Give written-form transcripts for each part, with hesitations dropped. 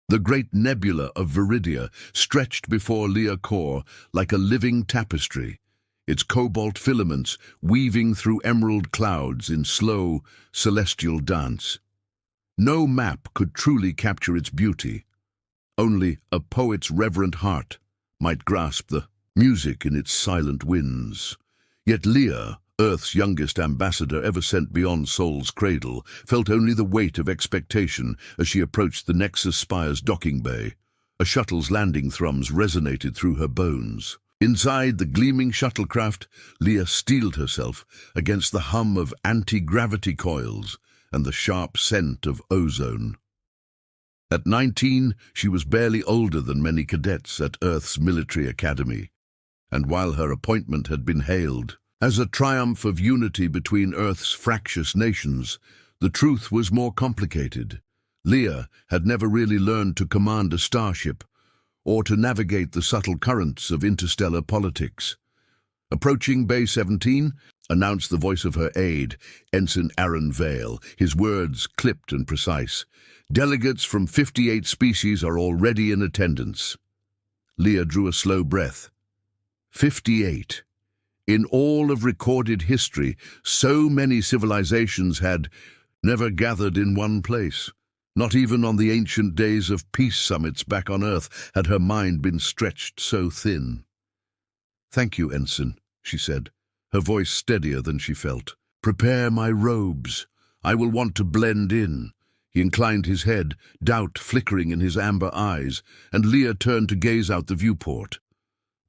The great nebula of Viridia stretched before Leah Core like a living tapestry, its cobalt filaments weaving through emerald clouds in slow, celestial dance. No map could truly capture its beauty. Only a poet's reverent heart might grasp the music in its silent winds. Yet Leah, Earth's youngest ambassador ever sent beyond Sol's cradle, felt only the weight of expectation as she approached the Nexus Spire's docking bay. A shuttle's landing thrums resonated through her bones. Inside the gleaming shuttlecraft, Leah steeled herself against the hum of anti-gravity coils and the sharp scent of ozone. At 19, she was barely older than many cadets at Earth's military academy, and while her appointment had been hailed as a triumph of unity between Earth's fractious nations, the truth was more complicated. Leah had never really learned to command a starship or to navigate the subtle currents of interstellar politics. Approaching Bay 17, announced the voice of her aide, Ensign Aaron Vale, his words clipped and precise. Delegates from 58 species are already in attendance. Leah drew a slow breath. 58. In all of recorded history, so many civilizations had never gathered in one place. Not even on the ancient days of peace summits back on Earth had her mind been stretched so thin. "Thank you, Ensign," she said, her voice steadier than she felt. "Prepare my robes. I will want to blend in." He inclined his head, doubt flickering in his amber eyes, and Leah turned to gaze out the viewport.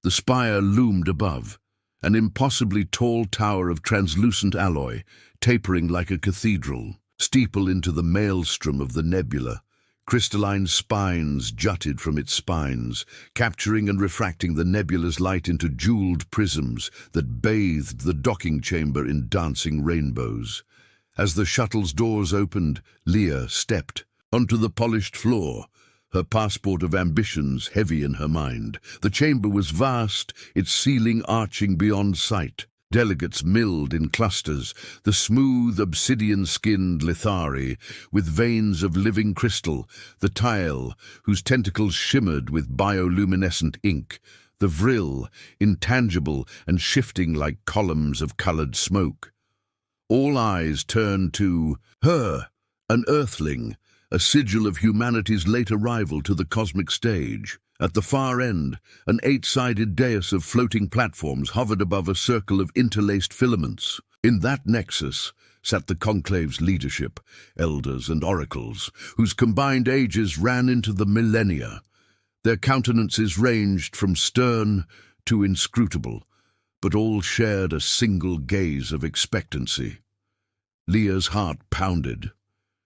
The spire loomed above, an impossibly tall tower of translucent alloy, tapering like a cathedral, steeple into the maelstrom of the nebula. Crystalline spines jutted from its spines, capturing and refracting the nebula's light into jeweled prisms that bathed the docking chamber in dancing rainbows. As the shuttle's doors opened, Leah stepped onto the polished floor, her passport of ambitions heavy in her mind. The chamber was vast, its ceiling arching beyond sight. Delegates milled in clusters, the smooth obsidian-skinned Lithari, with veins of living crystal, the tile, whose tentacles shimmered with bioluminescent ink, the vril, intangible and shifting like columns of colored smoke. All eyes turned to her, an earthling, a sigil of humanity's late arrival to the cosmic stage. At the far end, an 8-sided dais of floating platforms hovered above a circle of interlaced filaments. In that nexus sat the conclave's leadership, elders and oracles, whose combined ages ran into the millennia. Their countenances ranged from stern to inscrutable, but all shared a single gaze of expectancy. Leah's heart pounded.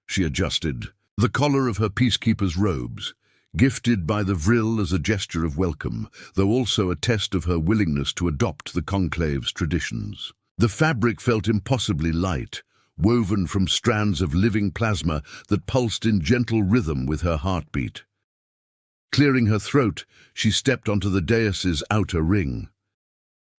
She adjusted the collar of her peacekeeper's robes, gifted by the vril as a gesture of welcome, though also a test of her willingness to adopt the conclave's traditions. The fabric felt impossibly light, woven from strands of living plasma that pulsed in gentle rhythm with her heartbeat. Clearing her throat, she stepped onto the dais's outer ring.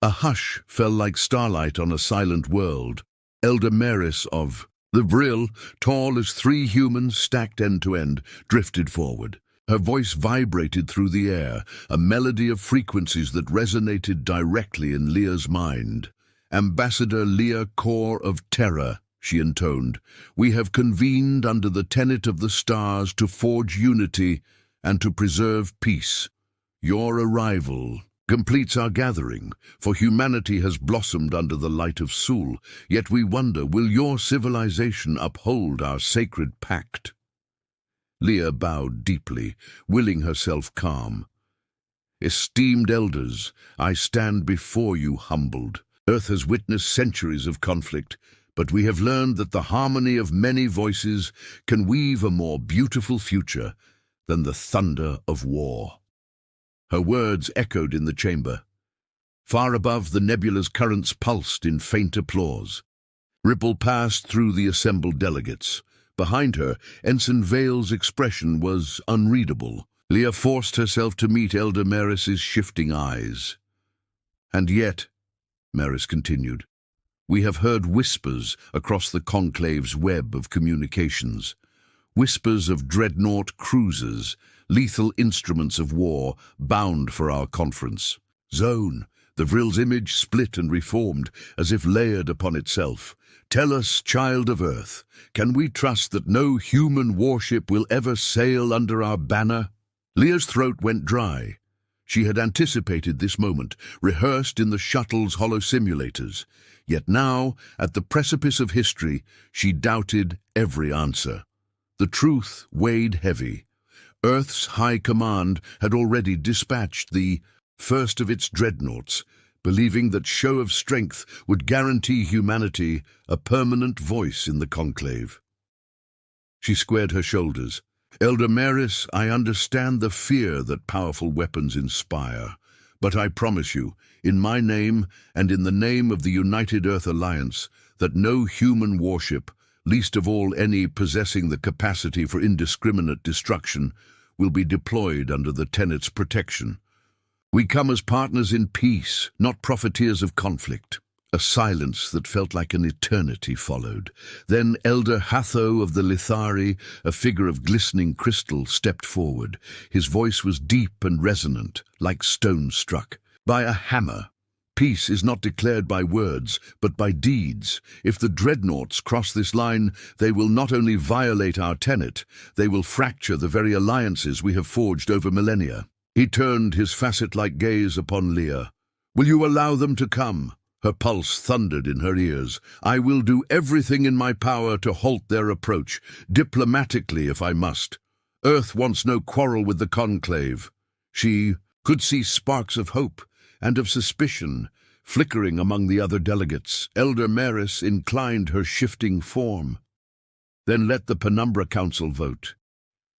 A hush fell like starlight on a silent world. Elder Maris of the vril, tall as 3 humans stacked end to end, drifted forward. Her voice vibrated through the air, a melody of frequencies that resonated directly in Leah's mind. "Ambassador Leah Core of Terra," she intoned, "we have convened under the tenet of the stars to forge unity and to preserve peace. Your arrival completes our gathering, for humanity has blossomed under the light of Sul, yet we wonder, will your civilization uphold our sacred pact?" Leah bowed deeply, willing herself calm. "Esteemed elders, I stand before you humbled. Earth has witnessed centuries of conflict, but we have learned that the harmony of many voices can weave a more beautiful future than the thunder of war." Her words echoed in the chamber. Far above, the nebula's currents pulsed in faint applause. Ripple passed through the assembled delegates. Behind her, Ensign Vale's expression was unreadable. Leah forced herself to meet Elder Maris's shifting eyes. "And yet," Maris continued, "we have heard whispers across the conclave's web of communications. Whispers of dreadnought cruisers, lethal instruments of war bound for our conference. Zone. The Vril's image split and reformed, as if layered upon itself. Tell us, child of Earth, can we trust that no human warship will ever sail under our banner? Leah's throat went dry. She had anticipated this moment, rehearsed in the shuttle's hollow simulators. Yet now, at the precipice of history, she doubted every answer. The truth weighed heavy. Earth's High Command had already dispatched the first of its dreadnoughts, believing that show of strength would guarantee humanity a permanent voice in the conclave. She squared her shoulders. Elder Maris, I understand the fear that powerful weapons inspire, but I promise you, in my name and in the name of the United Earth Alliance, that no human warship, least of all any possessing the capacity for indiscriminate destruction, will be deployed under the Tenet's protection. We come as partners in peace, not profiteers of conflict. A silence that felt like an eternity followed. Then Elder Hatho of the Lithari, a figure of glistening crystal, stepped forward. His voice was deep and resonant, like stone struck. By a hammer. Peace is not declared by words, but by deeds. If the dreadnoughts cross this line, they will not only violate our tenet, they will fracture the very alliances we have forged over millennia. He turned his facet-like gaze upon Leah. Will you allow them to come? Her pulse thundered in her ears. I will do everything in my power to halt their approach, diplomatically if I must. Earth wants no quarrel with the conclave. She could see sparks of hope and of suspicion flickering among the other delegates. Elder Maris inclined her shifting form. Then let the Penumbra Council vote.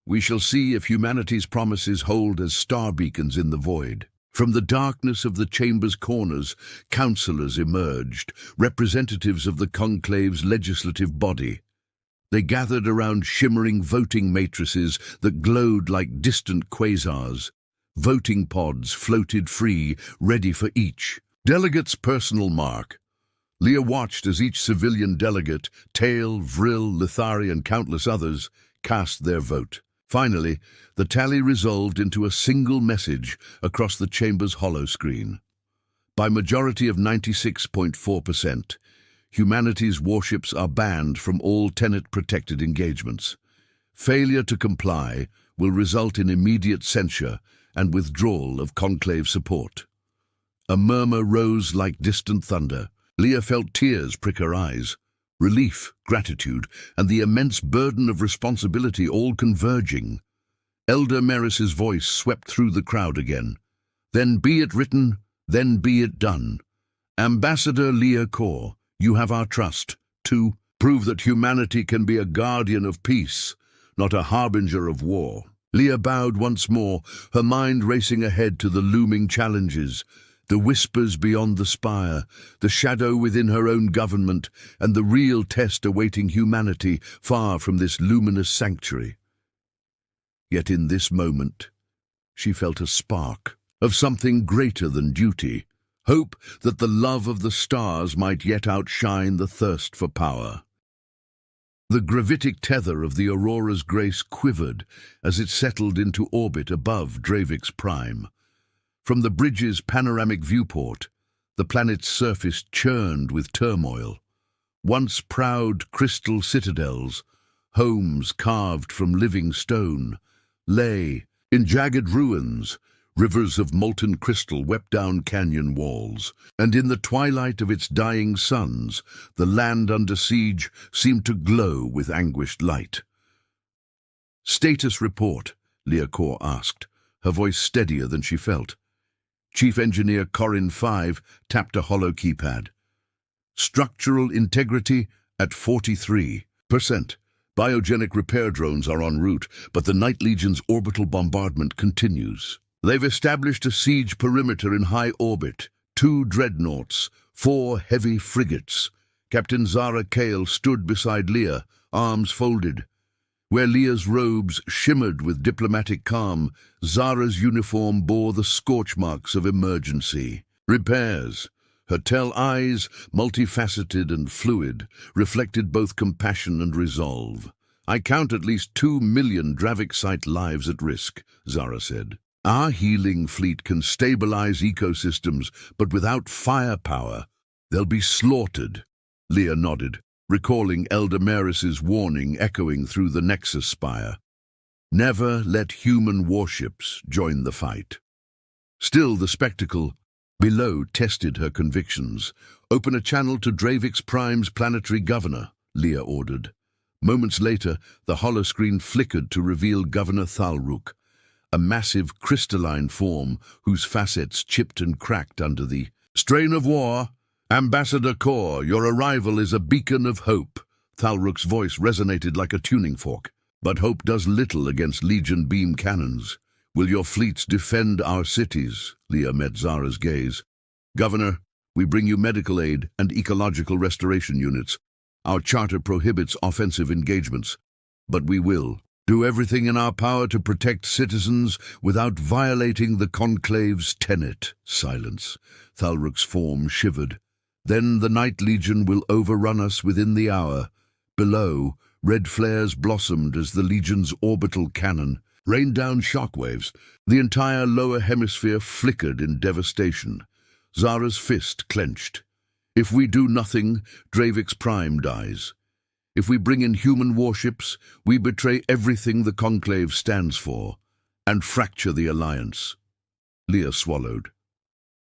We shall see if humanity's promises hold as star beacons in the void. From the darkness of the chamber's corners, councillors emerged, representatives of the conclave's legislative body. They gathered around shimmering voting matrices that glowed like distant quasars. Voting pods floated free, ready for each delegate's personal mark. Leah watched as each civilian delegate, Tail, Vril, Lithari, and countless others, cast their vote. Finally, the tally resolved into a single message across the chamber's hollow screen. By majority of 96.4%, humanity's warships are banned from all Tenet-protected engagements. Failure to comply will result in immediate censure and withdrawal of conclave support. A murmur rose like distant thunder. Leah felt tears prick her eyes. Relief, gratitude, and the immense burden of responsibility all converging. Elder Maris's voice swept through the crowd again. Then be it written, then be it done. Ambassador Leah Kor, you have our trust, to prove that humanity can be a guardian of peace, not a harbinger of war. Leah bowed once more, her mind racing ahead to the looming challenges. The whispers beyond the spire, the shadow within her own government, and the real test awaiting humanity far from this luminous sanctuary. Yet in this moment, she felt a spark of something greater than duty, hope that the love of the stars might yet outshine the thirst for power. The gravitic tether of the Aurora's grace quivered as it settled into orbit above Dravik's prime. From the bridge's panoramic viewport, the planet's surface churned with turmoil. Once proud crystal citadels, homes carved from living stone, lay in jagged ruins. Rivers of molten crystal wept down canyon walls, and in the twilight of its dying suns, the land under siege seemed to glow with anguished light. "Status report," Leah Kor asked, her voice steadier than she felt. Chief Engineer Corin 5 tapped a hollow keypad. "Structural integrity at 43%. Biogenic repair drones are en route, but the Night Legion's orbital bombardment continues. They've established a siege perimeter in high orbit, 2 dreadnoughts, 4 heavy frigates." Captain Zara Kale stood beside Leah, arms folded. Where Leah's robes shimmered with diplomatic calm, Zara's uniform bore the scorch marks of emergency. Repairs. Her tell eyes, multifaceted and fluid, reflected both compassion and resolve. I count at least 2 million Dravixite lives at risk, Zara said. Our healing fleet can stabilize ecosystems, but without firepower, they'll be slaughtered. Leah nodded, recalling Elder Maris's warning echoing through the Nexus spire. Never let human warships join the fight. Still, the spectacle below tested her convictions. Open a channel to Dravix Prime's planetary governor, Leah ordered. Moments later, the holoscreen flickered to reveal Governor Thalruk, a massive crystalline form whose facets chipped and cracked under the strain of war. Ambassador Kor, your arrival is a beacon of hope. Thalruk's voice resonated like a tuning fork. But hope does little against Legion beam cannons. Will your fleets defend our cities? Leah met Zara's gaze. Governor, we bring you medical aid and ecological restoration units. Our charter prohibits offensive engagements, but we will do everything in our power to protect citizens without violating the Conclave's tenet. Silence. Thalruk's form shivered. Then the Night Legion will overrun us within the hour. Below, red flares blossomed as the Legion's orbital cannon rained down shockwaves. The entire lower hemisphere flickered in devastation. Zara's fist clenched. If we do nothing, Dravix Prime dies. If we bring in human warships, we betray everything the Conclave stands for and fracture the Alliance. Leah swallowed.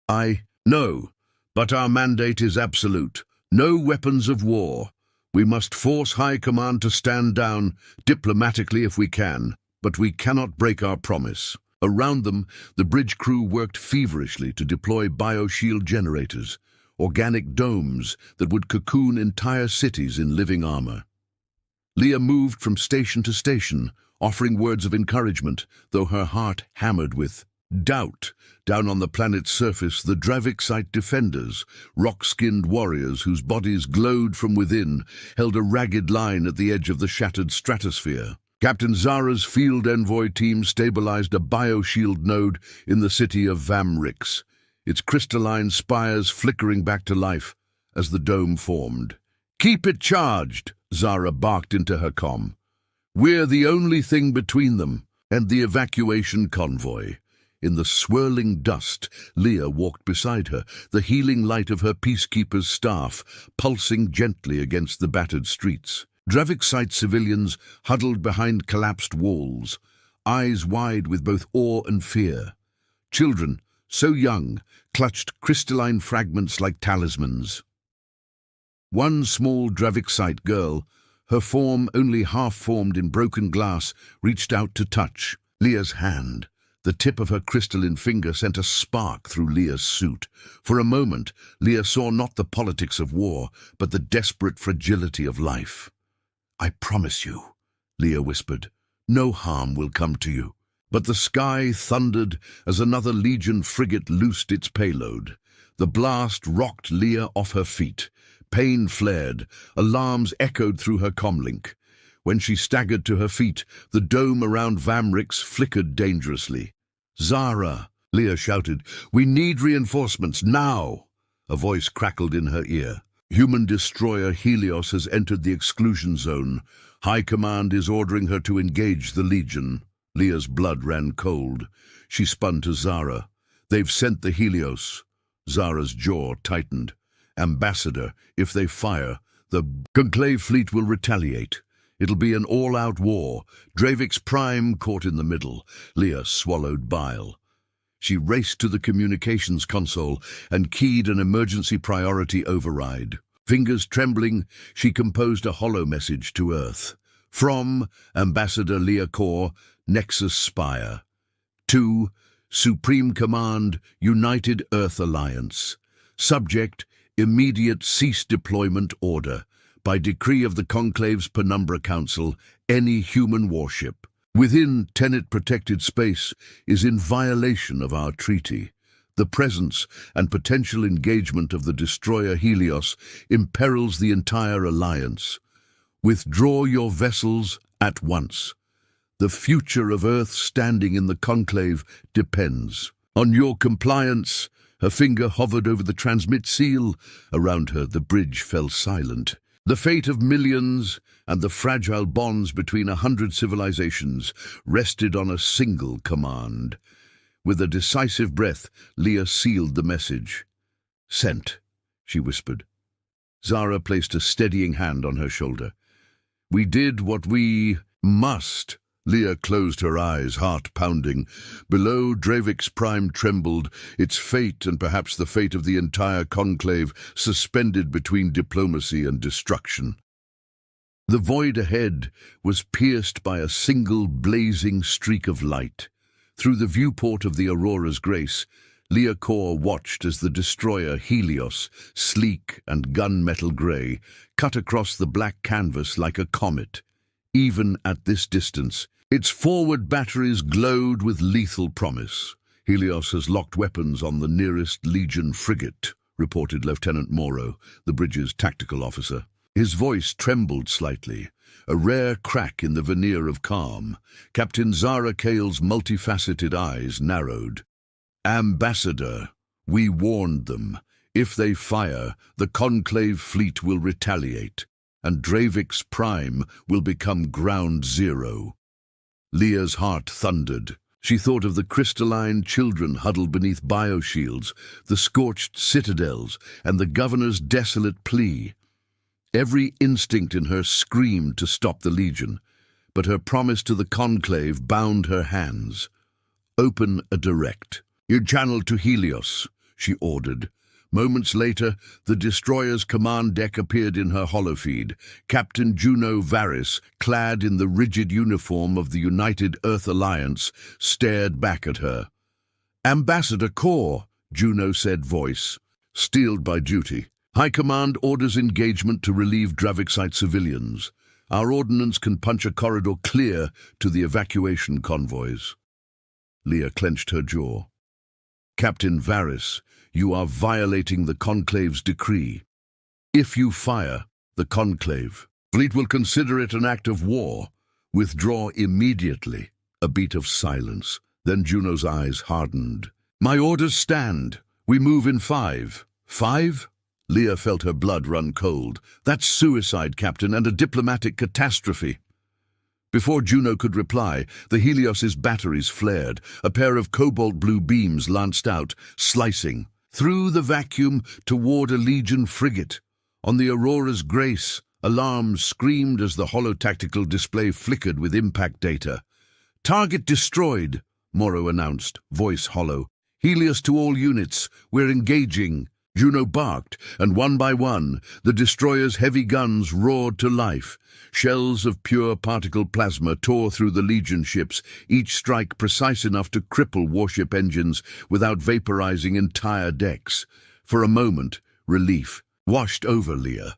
I know, but our mandate is absolute. No weapons of war. We must force High Command to stand down, diplomatically if we can, but we cannot break our promise. Around them, the bridge crew worked feverishly to deploy bioshield generators, organic domes that would cocoon entire cities in living armor. Leah moved from station to station, offering words of encouragement, though her heart hammered with doubt. Down on the planet's surface, the Dravixite defenders, rock-skinned warriors whose bodies glowed from within, held a ragged line at the edge of the shattered stratosphere. Captain Zara's field envoy team stabilized a bioshield node in the city of Vamrix, its crystalline spires flickering back to life as the dome formed. "Keep it charged," Zara barked into her comm. "We're the only thing between them and the evacuation convoy." In the swirling dust, Leah walked beside her, the healing light of her peacekeeper's staff pulsing gently against the battered streets. Dravixite civilians huddled behind collapsed walls, eyes wide with both awe and fear. Children, so young, clutched crystalline fragments like talismans. One small Dravixite girl, her form only half-formed in broken glass, reached out to touch Leah's hand. The tip of her crystalline finger sent a spark through Leah's suit. For a moment, Leah saw not the politics of war, but the desperate fragility of life. "I promise you," Leah whispered, "no harm will come to you." But the sky thundered as another Legion frigate loosed its payload. The blast rocked Leah off her feet. Pain flared, alarms echoed through her comlink. When she staggered to her feet, the dome around Vamrix flickered dangerously. "Zara," Leah shouted, "we need reinforcements, now!" A voice crackled in her ear. "Human destroyer Helios has entered the exclusion zone. High Command is ordering her to engage the Legion." Leah's blood ran cold. She spun to Zara. "They've sent the Helios." Zara's jaw tightened. "Ambassador, if they fire, the Conclave fleet will retaliate. It'll be an all-out war. Dravix Prime caught in the middle." Leah swallowed bile. She raced to the communications console and keyed an emergency priority override. Fingers trembling, she composed a hollow message to Earth. From Ambassador Leah Kor, Nexus Spire. To Supreme Command, United Earth Alliance. Subject, immediate cease deployment order. By decree of the Conclave's Penumbra Council, any human warship within Tenet-protected space is in violation of our treaty. The presence and potential engagement of the destroyer Helios imperils the entire alliance. Withdraw your vessels at once. The future of Earth standing in the Conclave depends on your compliance. Her finger hovered over the transmit seal. Around her, the bridge fell silent. The fate of millions and the fragile bonds between 100 civilizations rested on a single command. With a decisive breath, Leah sealed the message. "Sent," she whispered. Zara placed a steadying hand on her shoulder. "We did what we must." Leah closed her eyes, heart pounding. Below, Dravik's prime trembled, its fate and perhaps the fate of the entire conclave suspended between diplomacy and destruction. The void ahead was pierced by a single blazing streak of light. Through the viewport of the Aurora's Grace, Leah Kor watched as the destroyer Helios, sleek and gunmetal grey, cut across the black canvas like a comet. Even at this distance, its forward batteries glowed with lethal promise. "Helios has locked weapons on the nearest Legion frigate," reported Lieutenant Morrow, the bridge's tactical officer. His voice trembled slightly, a rare crack in the veneer of calm. Captain Zara Kale's multifaceted eyes narrowed. "Ambassador, we warned them. If they fire, the Conclave fleet will retaliate, and Dravik's Prime will become ground zero." Leah's heart thundered. She thought of the crystalline children huddled beneath bioshields, the scorched citadels, and the governor's desolate plea. Every instinct in her screamed to stop the Legion, but her promise to the Conclave bound her hands. "Open a direct. You channel to Helios," she ordered. Moments later, the destroyer's command deck appeared in her holofeed. Captain Juno Varys, clad in the rigid uniform of the United Earth Alliance, stared back at her. "Ambassador Kor," Juno said, voice steeled by duty. "High Command orders engagement to relieve Draviksite civilians. Our ordnance can punch a corridor clear to the evacuation convoys." Leah clenched her jaw. "Captain Varys, you are violating the Conclave's decree. If you fire, the Conclave fleet will consider it an act of war. Withdraw immediately." A beat of silence. Then Juno's eyes hardened. "My orders stand. We move in 5. 5? Leah felt her blood run cold. "That's suicide, Captain, and a diplomatic catastrophe." Before Juno could reply, the Helios's batteries flared. A pair of cobalt-blue beams lanced out, slicing through the vacuum toward a Legion frigate. On the Aurora's Grace, alarms screamed as the holotactical display flickered with impact data. "Target destroyed," Morrow announced, voice hollow. "Helios to all units. We're engaging." Juno barked, and one by one, the destroyer's heavy guns roared to life. Shells of pure particle plasma tore through the Legion ships, each strike precise enough to cripple warship engines without vaporizing entire decks. For a moment, relief washed over Leah.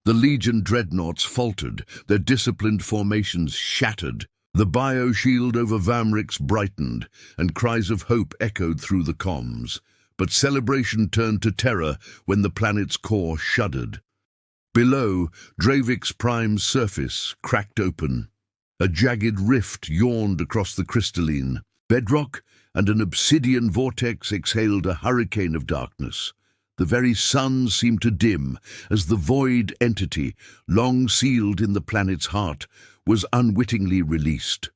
The Legion dreadnoughts faltered, their disciplined formations shattered. The bioshield over Vamrix brightened, and cries of hope echoed through the comms. But celebration turned to terror when the planet's core shuddered. Below, Dravik's prime surface cracked open. A jagged rift yawned across the crystalline bedrock, and an obsidian vortex exhaled a hurricane of darkness. The very sun seemed to dim as the void entity, long sealed in the planet's heart, was unwittingly released.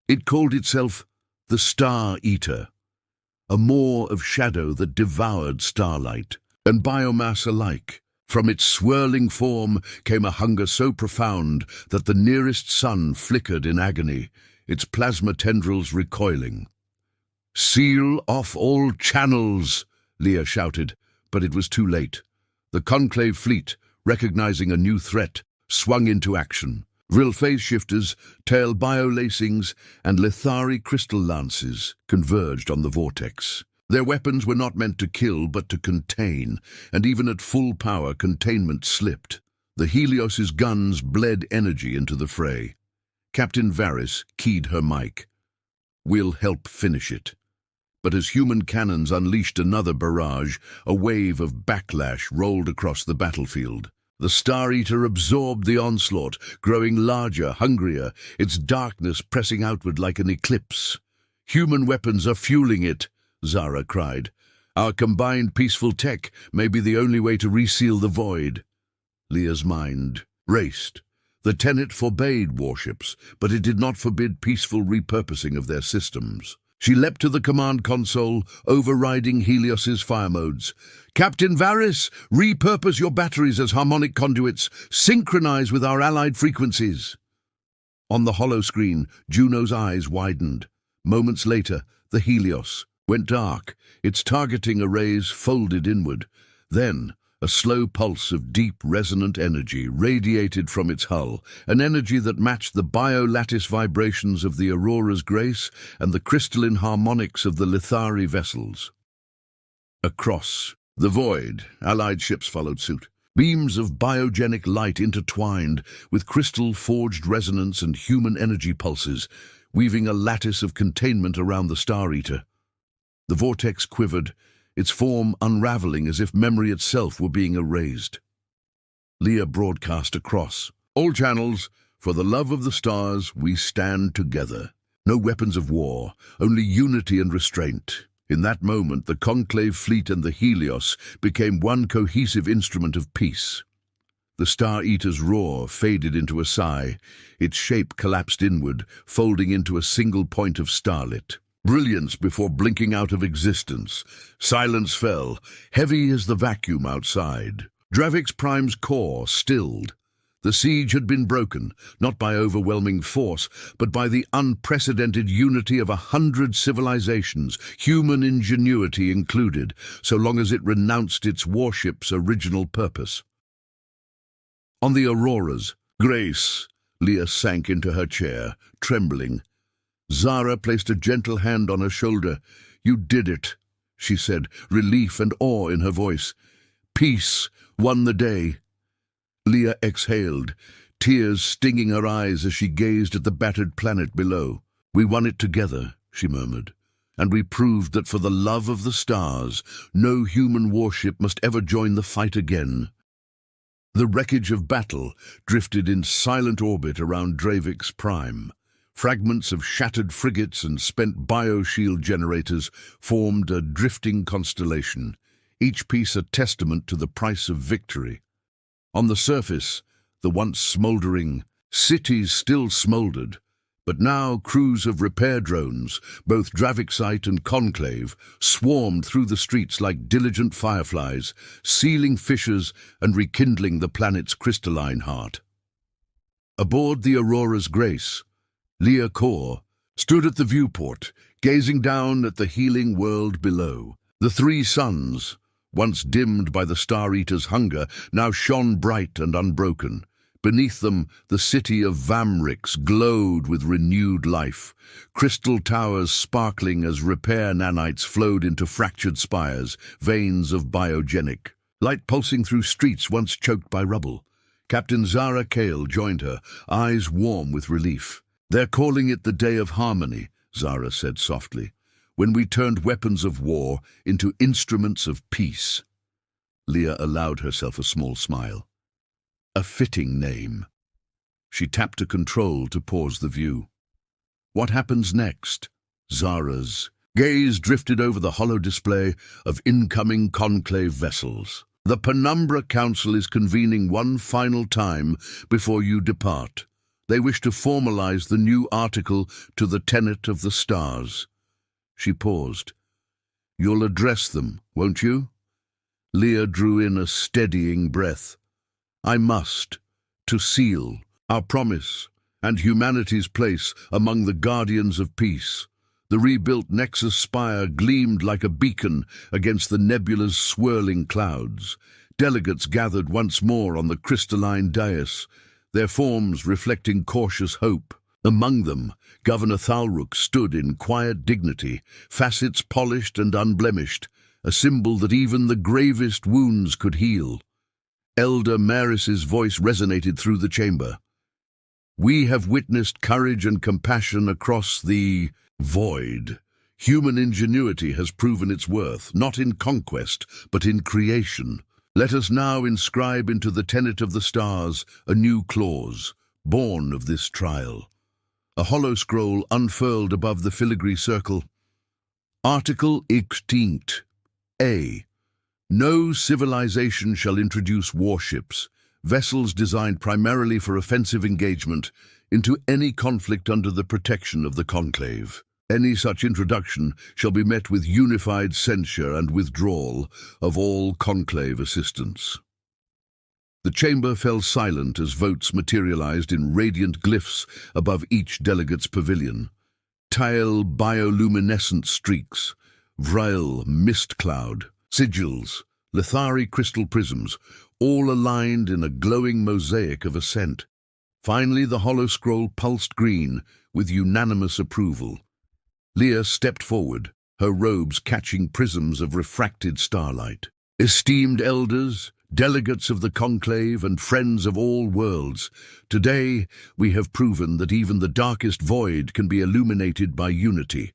It called itself the Star Eater, a maw of shadow that devoured starlight and biomass alike. From its swirling form came a hunger so profound that the nearest sun flickered in agony, its plasma tendrils recoiling. "Seal off all channels," Leah shouted, but it was too late. The Conclave fleet, recognizing a new threat, swung into action. Vril phase shifters, tail biolacings, and Lithari crystal lances converged on the vortex. Their weapons were not meant to kill, but to contain, and even at full power, containment slipped. The Helios's guns bled energy into the fray. Captain Varys keyed her mic. "We'll help finish it." But as human cannons unleashed another barrage, a wave of backlash rolled across the battlefield. The Star Eater absorbed the onslaught, growing larger, hungrier, its darkness pressing outward like an eclipse. "Human weapons are fueling it," Zara cried. "Our combined peaceful tech may be the only way to reseal the void." Leah's mind raced. The Tenet forbade warships, but it did not forbid peaceful repurposing of their systems. She leapt to the command console, overriding Helios's fire modes. "Captain Varys, repurpose your batteries as harmonic conduits. Synchronize with our allied frequencies." On the holoscreen, Juno's eyes widened. Moments later, the Helios went dark, its targeting arrays folded inward. Then, a slow pulse of deep, resonant energy radiated from its hull, an energy that matched the biolattice vibrations of the Aurora's grace and the crystalline harmonics of the Lithari vessels. Across the void, Allied ships followed suit. Beams of biogenic light intertwined with crystal-forged resonance and human energy pulses, weaving a lattice of containment around the Star Eater. The vortex quivered, its form unraveling as if memory itself were being erased. Leah broadcast across. "All channels, for the love of the stars, we stand together. No weapons of war, only unity and restraint." In that moment, the Conclave fleet and the Helios became one cohesive instrument of peace. The Star Eater's roar faded into a sigh. Its shape collapsed inward, folding into a single point of starlit brilliance before blinking out of existence. Silence fell, heavy as the vacuum outside. Dravix Prime's core stilled. The siege had been broken, not by overwhelming force, but by the unprecedented unity of 100 civilizations, human ingenuity included, so long as it renounced its warship's original purpose. On the Aurora's grace, Leah sank into her chair, trembling. Zara placed a gentle hand on her shoulder. "You did it," she said, relief and awe in her voice. "Peace won the day." Leah exhaled, tears stinging her eyes as she gazed at the battered planet below. "We won it together," she murmured, "and we proved that for the love of the stars, no human warship must ever join the fight again." The wreckage of battle drifted in silent orbit around Dravix Prime. Fragments of shattered frigates and spent bioshield generators formed a drifting constellation, each piece a testament to the price of victory. On the surface, the once smouldering cities still smouldered, but now crews of repair drones, both Dravixite and Conclave, swarmed through the streets like diligent fireflies, sealing fissures and rekindling the planet's crystalline heart. Aboard the Aurora's grace, Leah Core stood at the viewport, gazing down at the healing world below. The three suns, once dimmed by the Star Eater's hunger, now shone bright and unbroken. Beneath them, the city of Vamrix glowed with renewed life, crystal towers sparkling as repair nanites flowed into fractured spires, veins of biogenic light pulsing through streets once choked by rubble. Captain Zara Kale joined her, eyes warm with relief. "They're calling it the Day of Harmony," Zara said softly, "when we turned weapons of war into instruments of peace." Leah allowed herself a small smile. A fitting name. She tapped a control to pause the view. What happens next? Zara's gaze drifted over the hollow display of incoming conclave vessels. "The Penumbra Council is convening one final time before you depart. They wish to formalize the new article to the Tenet of the Stars." She paused. "You'll address them, won't you?" Leah drew in a steadying breath. "I must, to seal our promise and humanity's place among the guardians of peace." The rebuilt Nexus spire gleamed like a beacon against the nebula's swirling clouds. Delegates gathered once more on the crystalline dais, their forms reflecting cautious hope. Among them, Governor Thalruk stood in quiet dignity, facets polished and unblemished, a symbol that even the gravest wounds could heal. Elder Maris's voice resonated through the chamber. "We have witnessed courage and compassion across the void. Human ingenuity has proven its worth, not in conquest, but in creation. Let us now inscribe into the Tenet of the Stars a new clause, born of this trial." A hollow scroll unfurled above the filigree circle. Article Extinct. A. No civilization shall introduce warships, vessels designed primarily for offensive engagement, into any conflict under the protection of the Conclave. Any such introduction shall be met with unified censure and withdrawal of all Conclave assistance. The chamber fell silent as votes materialized in radiant glyphs above each delegate's pavilion. Tile bioluminescent streaks, Vril mist cloud, sigils, Lithari crystal prisms, all aligned in a glowing mosaic of assent. Finally, the hollow scroll pulsed green with unanimous approval. Leah stepped forward, her robes catching prisms of refracted starlight. Esteemed elders, delegates of the Conclave and friends of all worlds, today we have proven that even the darkest void can be illuminated by unity.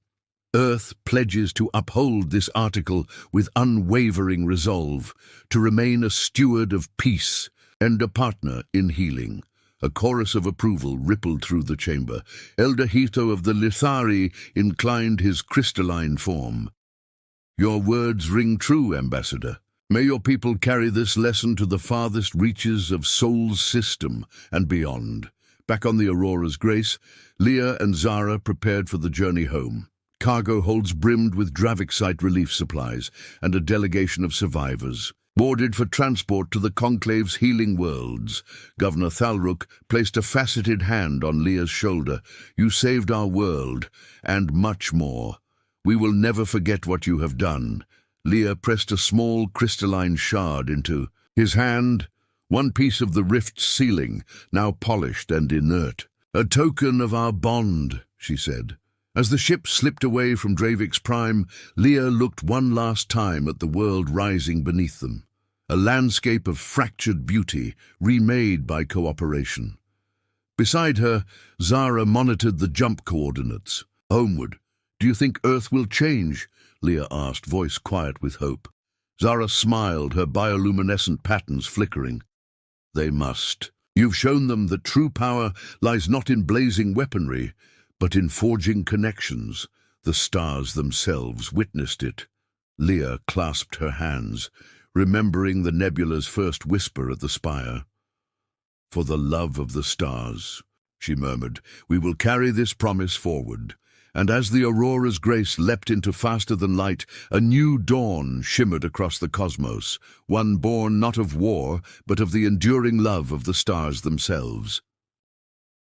Earth pledges to uphold this article with unwavering resolve, to remain a steward of peace and a partner in healing. A chorus of approval rippled through the chamber. Elder Hito of the Lithari inclined his crystalline form. Your words ring true, Ambassador. May your people carry this lesson to the farthest reaches of Sol's system and beyond. Back on the Aurora's Grace, Leah and Zara prepared for the journey home. Cargo holds brimmed with Dravixite relief supplies and a delegation of survivors. Boarded for transport to the Conclave's healing worlds, Governor Thalruk placed a faceted hand on Leah's shoulder. You saved our world, and much more. We will never forget what you have done. Leah pressed a small crystalline shard into his hand, one piece of the rift's ceiling, now polished and inert. A token of our bond, she said. As the ship slipped away from Dravix Prime, Leah looked one last time at the world rising beneath them. A landscape of fractured beauty, remade by cooperation. Beside her, Zara monitored the jump coordinates. Homeward. Do you think Earth will change? Leah asked, voice quiet with hope. Zara smiled, her bioluminescent patterns flickering. They must. You've shown them that true power lies not in blazing weaponry, but in forging connections. The stars themselves witnessed it. Leah clasped her hands, remembering the nebula's first whisper at the spire. For the love of the stars, she murmured, we will carry this promise forward. And as the Aurora's Grace leapt into faster than light, a new dawn shimmered across the cosmos, one born not of war, but of the enduring love of the stars themselves.